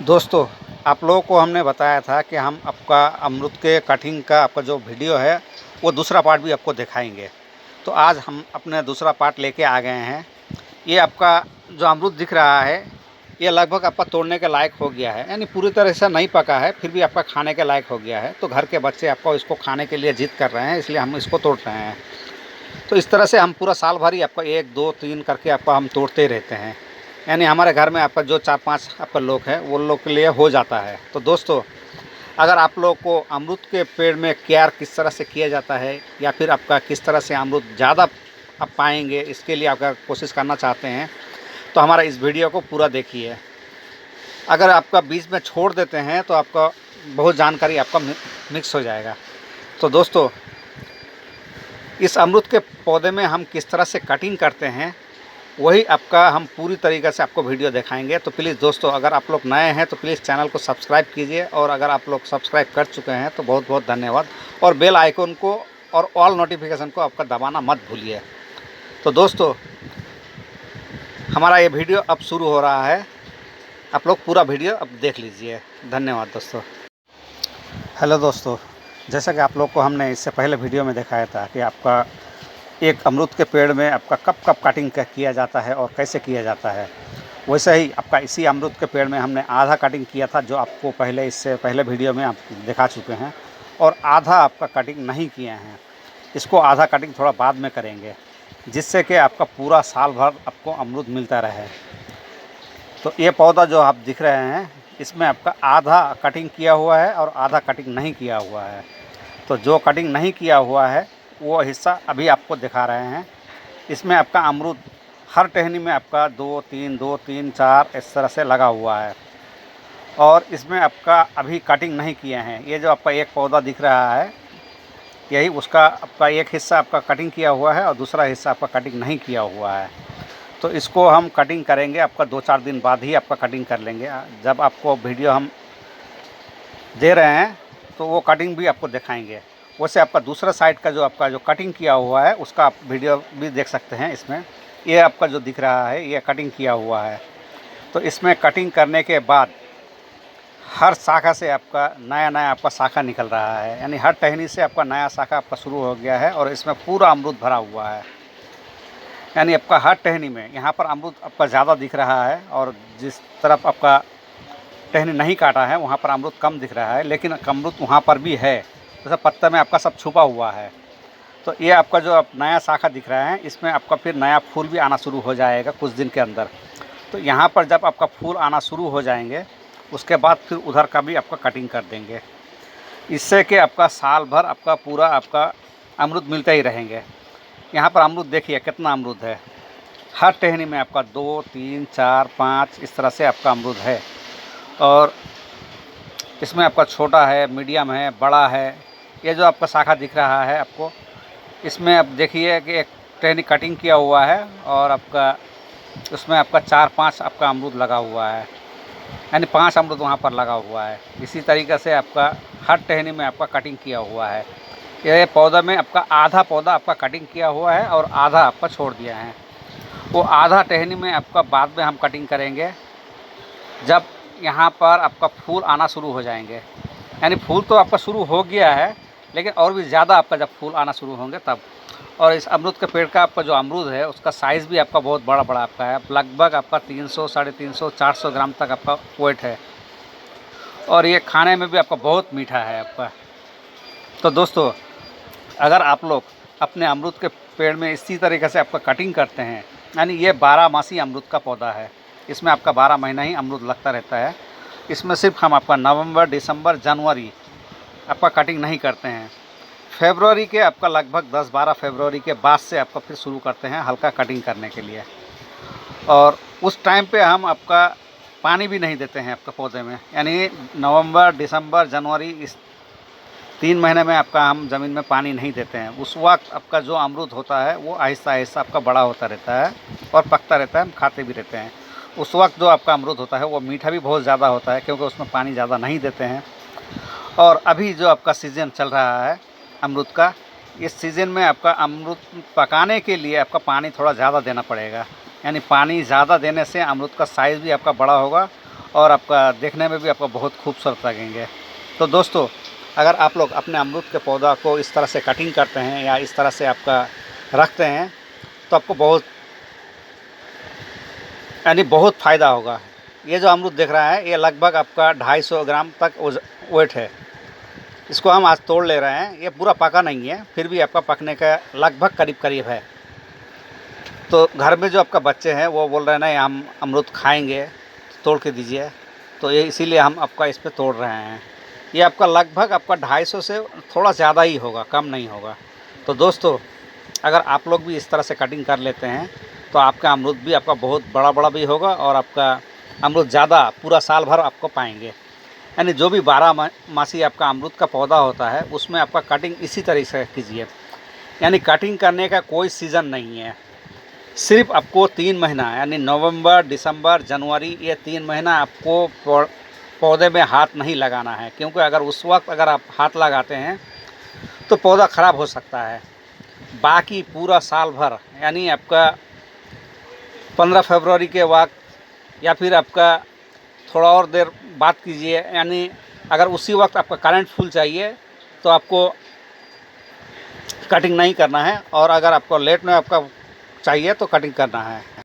दोस्तों, आप लोगों को हमने बताया था कि हम आपका अमरूद के कटिंग का आपका जो वीडियो है वो दूसरा पार्ट भी आपको दिखाएंगे। तो आज हम अपने दूसरा पार्ट लेके आ गए हैं। ये आपका जो अमरूद दिख रहा है ये लगभग आपका तोड़ने के लायक हो गया है, यानी पूरी तरह से नहीं पका है, फिर भी आपका खाने के लायक हो गया है। तो घर के बच्चे आपको इसको खाने के लिए ज़िद कर रहे हैं, इसलिए हम इसको तोड़ रहे हैं। तो इस तरह से हम पूरा साल भर ही आपका 1, 2, 3 करके आपका हम तोड़ते ही रहते हैं। यानी हमारे घर में आपका जो 4-5 आपका लोग हैं वो लोग के लिए हो जाता है। तो दोस्तों, अगर आप लोग को अमरूद के पेड़ में केयर किस तरह से किया जाता है या फिर आपका किस तरह से अमरूद ज़्यादा आप पाएंगे, इसके लिए आप अगर कोशिश करना चाहते हैं तो हमारा इस वीडियो को पूरा देखिए। अगर आपका बीच में छोड़ देते हैं तो आपका बहुत जानकारी आपका मिक्स हो जाएगा। तो दोस्तों, इस अमरूद के पौधे में हम किस तरह से कटिंग करते हैं वही आपका हम पूरी तरीक़े से आपको वीडियो दिखाएंगे। तो प्लीज़ दोस्तों, अगर आप लोग नए हैं तो प्लीज़ चैनल को सब्सक्राइब कीजिए, और अगर आप लोग सब्सक्राइब कर चुके हैं तो बहुत बहुत धन्यवाद। और बेल आइकन को और ऑल नोटिफिकेशन को आपका दबाना मत भूलिए। तो दोस्तों, हमारा ये वीडियो अब शुरू हो रहा है, आप लोग पूरा वीडियो अब देख लीजिए। धन्यवाद दोस्तों। हेलो दोस्तों, जैसा कि आप लोग को हमने इससे पहले वीडियो में दिखाया था कि आपका एक अमरूद के पेड़ में आपका कब कब कटिंग किया जाता है और कैसे किया जाता है, वैसे ही आपका इसी अमरूद के पेड़ में हमने आधा कटिंग किया था, जो आपको पहले इससे पहले वीडियो में आप दिखा चुके हैं, और आधा आपका कटिंग नहीं किए हैं। इसको आधा कटिंग थोड़ा बाद में करेंगे, जिससे कि आपका पूरा साल भर आपको अमरूद मिलता रहे। तो ये पौधा जो आप दिख रहे हैं इसमें आपका आधा कटिंग किया हुआ है और आधा कटिंग नहीं किया हुआ है। तो जो कटिंग नहीं किया हुआ है वो हिस्सा अभी आपको दिखा रहे हैं। इसमें आपका अमरूद हर टहनी में आपका 2, 3, 2, 3, 4 इस तरह से लगा हुआ है, और इसमें आपका अभी कटिंग नहीं किए हैं। ये जो आपका एक पौधा दिख रहा है यही उसका आपका एक हिस्सा आपका कटिंग किया हुआ है और दूसरा हिस्सा आपका कटिंग नहीं किया हुआ है। तो इसको हम कटिंग करेंगे आपका 2-4 दिन बाद ही आपका कटिंग कर लेंगे। जब आपको वीडियो हम दे रहे हैं तो वो कटिंग भी आपको दिखाएंगे। वैसे आपका दूसरा साइड का जो आपका जो कटिंग किया हुआ है उसका आप वीडियो भी देख सकते हैं। इसमें ये आपका जो दिख रहा है ये कटिंग किया हुआ है। तो इसमें कटिंग करने के बाद हर शाखा से आपका नया नया आपका शाखा निकल रहा है, यानी हर टहनी से आपका नया शाखा आपका शुरू हो गया है, और इसमें पूरा अमरूद भरा हुआ है। यानी आपका हर टहनी में यहाँ पर अमरूद आपका ज़्यादा दिख रहा है, और जिस तरफ आपका टहनी नहीं काटा है वहाँ पर अमरूद कम दिख रहा है, लेकिन अमरूद वहाँ पर भी है। जैसे पत्ते में आपका सब छुपा हुआ है। तो ये आपका जो आप नया शाखा दिख रहा है इसमें आपका फिर नया फूल भी आना शुरू हो जाएगा कुछ दिन के अंदर। तो यहाँ पर जब आपका फूल आना शुरू हो जाएंगे उसके बाद फिर उधर का भी आपका कटिंग कर देंगे, इससे कि आपका साल भर आपका पूरा आपका अमरूद मिलते ही रहेंगे। यहाँ पर अमरूद देखिए कितना अमरूद है। हर टहनी में आपका 2, 3, 4, 5 इस तरह से आपका अमरूद है, और इसमें आपका छोटा है, मीडियम है, बड़ा है। ये जो आपका शाखा दिख रहा है आपको, इसमें आप देखिए कि एक टहनी कटिंग किया हुआ है और आपका उसमें आपका 4-5 आपका अमरूद लगा हुआ है, यानी 5 अमरूद वहाँ पर लगा हुआ है। इसी तरीक़े से आपका हर टहनी में आपका कटिंग किया हुआ है। ये पौधा में आपका आधा पौधा आपका कटिंग किया हुआ है और आधा आपका छोड़ दिया है। वो आधा टहनी में आपका बाद में हम कटिंग करेंगे जब यहाँ पर आपका फूल आना शुरू हो जाएंगे। यानी फूल तो आपका शुरू हो गया है, लेकिन और भी ज़्यादा आपका जब फूल आना शुरू होंगे तब। और इस अमरूद के पेड़ का आपका जो अमरूद है उसका साइज़ भी आपका बहुत बड़ा बड़ा आपका है। लगभग आपका 300, 350, 400 ग्राम तक आपका वेट है, और ये खाने में भी आपका बहुत मीठा है आपका। तो दोस्तों, अगर आप लोग अपने अमरूद के पेड़ में इसी तरीके से आपका कटिंग करते हैं, यानी ये 12 मासी अमरूद का पौधा है, इसमें आपका 12 महीना ही अमरूद लगता रहता है। इसमें सिर्फ हम आपका नवंबर, दिसंबर, जनवरी आपका कटिंग नहीं करते हैं। फरवरी के आपका लगभग 10-12 फरवरी के बाद से आपका फिर शुरू करते हैं हल्का कटिंग करने के लिए, और उस टाइम पे हम आपका पानी भी नहीं देते हैं आपके पौधे में। यानी नवंबर, दिसंबर, जनवरी इस 3 महीने में आपका हम ज़मीन में पानी नहीं देते हैं। उस वक्त आपका जो अमरूद होता है वो आहिस्ता आहिस्ता आपका बड़ा होता रहता है और पकता रहता है, हम खाते भी रहते हैं। उस वक्त जो आपका अमरूद होता है वो मीठा भी बहुत ज़्यादा होता है, क्योंकि उसमें पानी ज़्यादा नहीं देते हैं। और अभी जो आपका सीज़न चल रहा है अमरूद का, इस सीज़न में आपका अमरूद पकाने के लिए आपका पानी थोड़ा ज़्यादा देना पड़ेगा। यानी पानी ज़्यादा देने से अमरूद का साइज़ भी आपका बड़ा होगा और आपका देखने में भी आपको बहुत खूबसूरत लगेंगे। तो दोस्तों, अगर आप लोग अपने अमरूद के पौधा को इस तरह से कटिंग करते हैं या इस तरह से आपका रखते हैं तो आपको बहुत फ़ायदा होगा। ये जो अमरूद दिख रहा है ये लगभग आपका 250 ग्राम तक वेट है। इसको हम आज तोड़ ले रहे हैं। ये पूरा पका नहीं है, फिर भी आपका पकने का लगभग करीब करीब है। तो घर में जो आपका बच्चे हैं वो बोल रहे हैं नहीं हम अमरूद खाएंगे, तोड़ के दीजिए, तो ये इसीलिए हम आपका इस पे तोड़ रहे हैं। ये आपका लगभग आपका 250 से थोड़ा ज़्यादा ही होगा, कम नहीं होगा। तो दोस्तों, अगर आप लोग भी इस तरह से कटिंग कर लेते हैं तो आपका अमरूद भी आपका बहुत बड़ा बड़ा भी होगा और आपका अमरूद ज़्यादा पूरा साल भर आपको पाएंगे। यानी जो भी 12 मासी आपका अमरूद का पौधा होता है उसमें आपका कटिंग इसी तरह से कीजिए। यानी कटिंग करने का कोई सीज़न नहीं है, सिर्फ आपको 3 महीना यानी नवंबर, दिसंबर, जनवरी, ये 3 महीना आपको पौधे में हाथ नहीं लगाना है, क्योंकि अगर उस वक्त अगर आप हाथ लगाते हैं तो पौधा ख़राब हो सकता है। बाकी पूरा साल भर यानी आपका 15 फरवरी के वक्त या फिर आपका थोड़ा और देर बात कीजिए, यानी अगर उसी वक्त आपका करंट फुल चाहिए तो आपको कटिंग नहीं करना है, और अगर आपको लेट में आपका चाहिए तो कटिंग करना है।